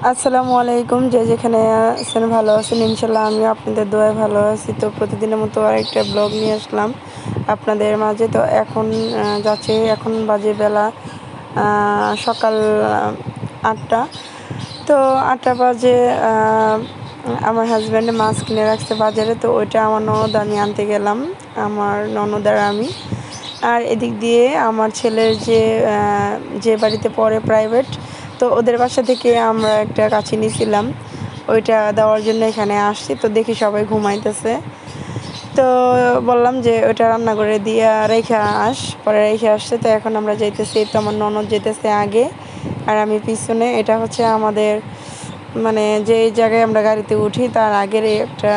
আসসালামু আলাইকুম। যে যেখানে আছেন ভালো আছেন ইনশাল্লাহ। আমিও আপনাদের দোয়ায় ভালো আছি। তো প্রতিদিনের মতো আরেকটা ব্লগ নিয়ে আসলাম আপনাদের মাঝে। তো এখন যাচ্ছে, এখন বাজে বেলা সকাল 8টা। তো 8টা বাজে আমার হাজব্যান্ডে মাছ কিনে রাখছে বাজারে। তো ওইটা আমার ননদ আমি আনতে গেলাম, আমার ননদ আর আমি। আর এদিক দিয়ে আমার ছেলের যে বাড়িতে পড়ে প্রাইভেট, তো ওদের বাসা থেকে আমরা একটা কাছি নিয়েছিলাম, ওইটা দেওয়ার জন্য এখানে আসছি। তো দেখি সবাই ঘুমাইতেছে, তো বললাম যে ওইটা রান্না করে দিয়ে রেখে পরে রেখে আসছে। তো এখন আমরা যাইতেছি, তো আমার ননদ যেতেছে আগে আর আমি পিছনে। এটা হচ্ছে আমাদের মানে যে জায়গায় আমরা গাড়িতে উঠি তার আগের একটা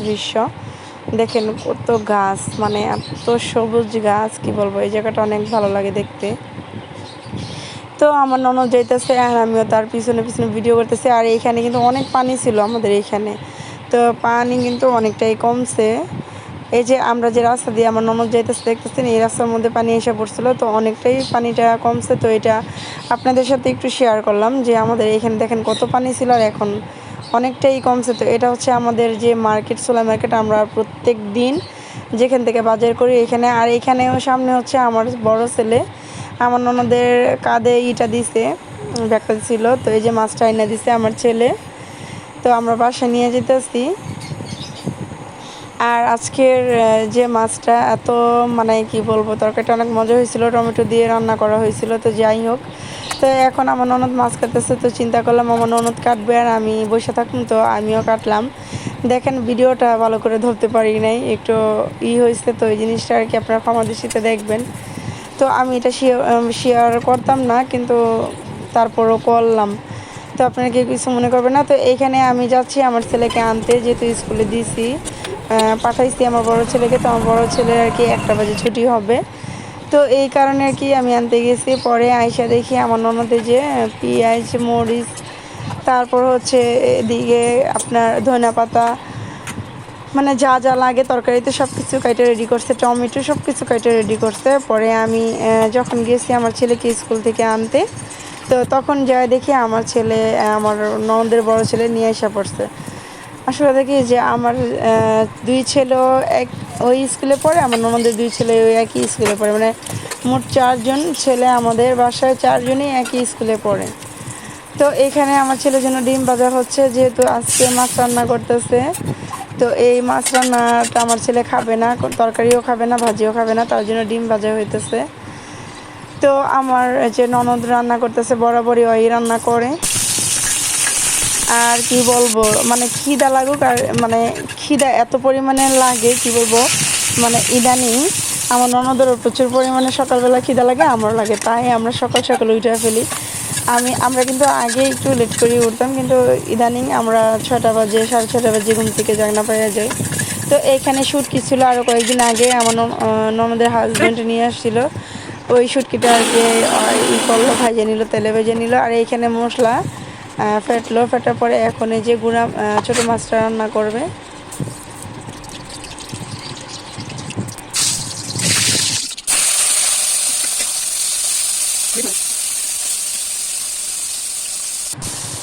দৃশ্য। দেখেন কত গাছ, মানে এত সবুজ গাছ, কি বলবো, এই জায়গাটা অনেক ভালো লাগে দেখতে। তো আমার ননদ যাইতেছে আর আমিও তার পিছনে পিছনে ভিডিও করতেছি। আর এইখানে কিন্তু অনেক পানি ছিল আমাদের এইখানে, তো পানি কিন্তু অনেকটাই কমছে। এই যে আমরা যে রাস্তা দিয়ে আমার ননদ যাইতেছে দেখতেছেন, এই রাস্তার মধ্যে পানি এসে পড়ছিল, তো অনেকটাই পানিটা কমছে। তো এটা আপনাদের সাথে একটু শেয়ার করলাম যে আমাদের এখানে দেখেন কত পানি ছিল আর এখন অনেকটাই কমছে। তো এটা হচ্ছে আমাদের যে মার্কেট, সোলা মার্কেট, আমরা প্রত্যেক দিন যেখান থেকে বাজার করি এখানে। আর এখানেও সামনে হচ্ছে আমার বড় ছেলে আমার ননদের কাঁধে ইটা দিছে, ব্যাগটা ছিল, তো এই যে মাছটা এনে দিছে আমার ছেলে। তো আমরা বাসায় নিয়ে যেতেছি। আর আজকের যে মাছটা এত মানে কি বলবো, তরকারিটা অনেক মজা হয়েছিল, টমেটো দিয়ে রান্না করা হয়েছিল। তো যাই হোক, তো এখন আমার ননদ মাছ কাটতেছে, তো চিন্তা করলাম আমার ননদ কাটবে আর আমি বসে থাকলাম, তো আমিও কাটলাম। দেখেন ভিডিওটা ভালো করে ধরতে পারি নাই, একটু হয়েছে, তো এই জিনিসটা আর কি আপনারা ক্ষমা দৃষ্টিতে দেখবেন। তো আমি এটা শেয়ার করতাম না, কিন্তু তারপরও করলাম, তো আপনারা কেউ কিছু মনে করবেন না। তো এইখানে আমি যাচ্ছি আমার ছেলেকে আনতে, যেহেতু স্কুলে দিছি, পাঠাইছি আমার বড় ছেলেকে। তো আমার বড় ছেলের আর কি 1টা বাজে ছুটি হবে, তো এই কারণে আর কি আমি আনতে গেছি। পরে আইসা দেখি আমার ননদের যে পেঁয়াজ, মরিচ, তারপর হচ্ছে এদিকে আপনার ধনিয়া পাতা, মানে যা যা লাগে তরকারিতে সব কিছু কাইটে রেডি করছে, টমেটো সব কিছু কাইটে রেডি করছে। পরে আমি যখন গেছি আমার ছেলেকে স্কুল থেকে আনতে, তো তখন যাই দেখি আমার ছেলে, আমার ননদের বড় ছেলে নিয়ে এসে পড়ছে। আসলে দেখি যে আমার 2 ছেলেও এক ওই স্কুলে পড়ে, আমার ননদের 2 ছেলে ওই একই স্কুলে পড়ে, মানে মোট 4জন ছেলে আমাদের বাসায়, 4জনই একই স্কুলে পড়ে। তো এখানে আমার ছেলের জন্য ডিম ভাজা হচ্ছে, যেহেতু আজকে মাছ রান্না করতেছে। তো এই মাছ রান্নাটা আমার ছেলে খাবে না, তরকারিও খাবে না, ভাজিও খাবে না, তার জন্য ডিম ভাজা হইতেছে। তো আমার যে ননদ রান্না করতেছে, বরাবরই ওই রান্না করে। আর কি বলবো, মানে খিদা লাগুক আর মানে খিদা এত পরিমাণে লাগে, কি বলবো, মানে ইদানিং আমার ননদেরও প্রচুর পরিমাণে সকালবেলা খিদা লাগে, আমারও লাগে, তাই আমরা সকাল সকাল উঠে ফেলি। আমরা কিন্তু আগে একটু লেট করে উঠতাম, কিন্তু ইদানিং আমরা 6টা বাজে, 6:30 বাজে ঘুম থেকে জাগনা পাইয়া যাই। তো এইখানে শুটকি ছিল, আরও কয়েকদিন আগে আমার ননদের হাজব্যান্ড নিয়ে আসছিল, ওই শুটকিটা আর কি করলো, ভাজে নিল, তেলে ভেজে নিল। আর এইখানে মশলা ফেটলো, ফেটার পরে এখন এই যে গুঁড়া ছোটো মাছটা রান্না করবে।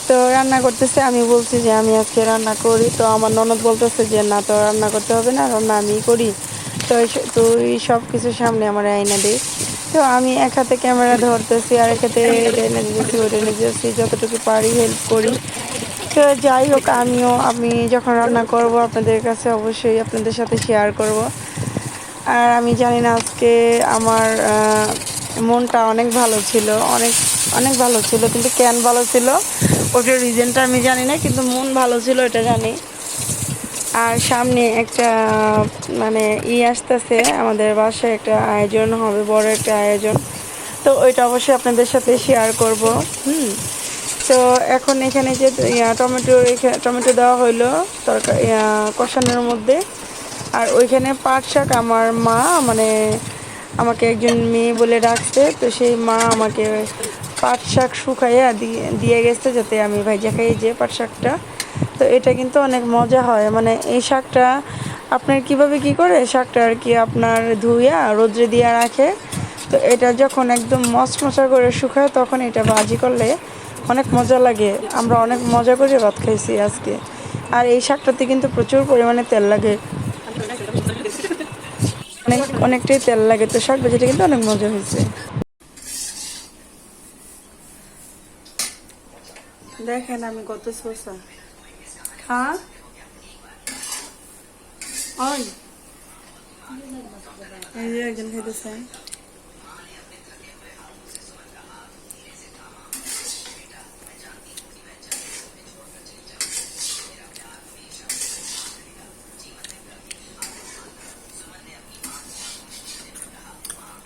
তো রান্না করতেছে, আমি বলছি যে আমি আজকে রান্না করি, তো আমার ননদ বলতেছে যে না, তো রান্না করতে হবে না, রান্না আমিই করি। তো তুই সব কিছু সামনে আমার আয়না দিই। তো আমি এক হাতে ক্যামেরা ধরতেছি আর এক হাতে এটা এনে দিতেছি, ওইটা এনে দিতেছি, যতটুকু পারি হেল্প করি। তো যাই হোক, আমি যখন রান্না করব আপনাদের কাছে অবশ্যই আপনাদের সাথে শেয়ার করব। আর আমি জানি না আজকে আমার মনটা অনেক ভালো ছিল, অনেক অনেক ভালো ছিল, কিন্তু কেন ভালো ছিল ওটার রিজনটা আমি জানি না, কিন্তু মন ভালো ছিল এটা জানি। আর সামনে একটা মানে আসতেছে, আমাদের বাসায় একটা আয়োজন হবে, বড় একটা আয়োজন, তো ওইটা অবশ্যই আপনাদের সাথে শেয়ার করব। হুম। তো এখন এখানে যে টমেটো দেওয়া হইলো তরকারি কষানোর মধ্যে। আর ওইখানে পাট শাক আমার মা, মানে আমাকে একজন মেয়ে বলে ডাকছে, তো সেই মা আমাকে পাট শাক শুকাইয়া দিয়ে গেছে যাতে আমি ভাইজা খাই, যে পাট শাকটা। তো এটা কিন্তু অনেক মজা হয়, মানে এই শাকটা আপনার কিভাবে কি করে শাকটা আর কি আপনার ধুইয়া রোদ্রে দিয়ে রাখে, তো এটা যখন একদম মশমশা করে শুকায় তখন এটা ভাজি করলে অনেক মজা লাগে। আমরা অনেক মজা করে ভাত খাইছি আজকে। আর এই শাকটাতে কিন্তু প্রচুর পরিমাণে তেল লাগে, অনেকটাই তেল লাগে। তো শাক ভাজিটা কিন্তু অনেক মজা হয়েছে। দেখেন আমি কত শসা হ্যাঁ ওই এই যে একজন খাইতেছে।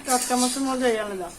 টাটকা মাছের মজাই আলাদা।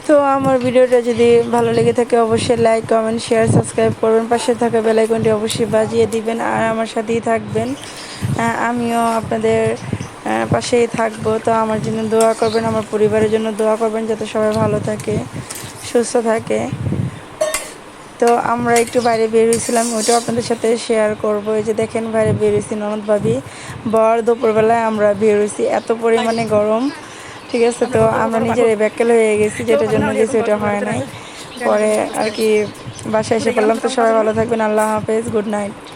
তো আমার ভিডিওটা যদি ভালো লেগে থাকে অবশ্যই লাইক কমেন্ট শেয়ার সাবস্ক্রাইব করবেন, পাশে থাকা বেল আইকনটি অবশ্যই বাজিয়ে দিবেন আর আমার সাথেই থাকবেন। আমিও আপনাদের পাশেই থাকবো। তো আমার জন্য দোয়া করবেন, আমার পরিবারের জন্য দোয়া করবেন যাতে সবাই ভালো থাকে সুস্থ থাকে। তো আমরা একটু বাইরে বের হয়েছিলাম, ওইটাও আপনাদের সাথে শেয়ার করব। এই যে দেখেন বাইরে বের হয়েছি ননদ ভাবি বর, দুপুরবেলায় আমরা বের হয়েছি, এত পরিমাণে গরম। ঠিক আছে, তো আমরা নিজের ব্যাককেল হয়ে গেছি, যেটার জন্য গেছি ওটা হয় নাই। পরে আর কি বাসায় এসে পড়লাম। তো সবাই ভালো থাকবেন, আল্লাহ হাফেজ, গুড নাইট।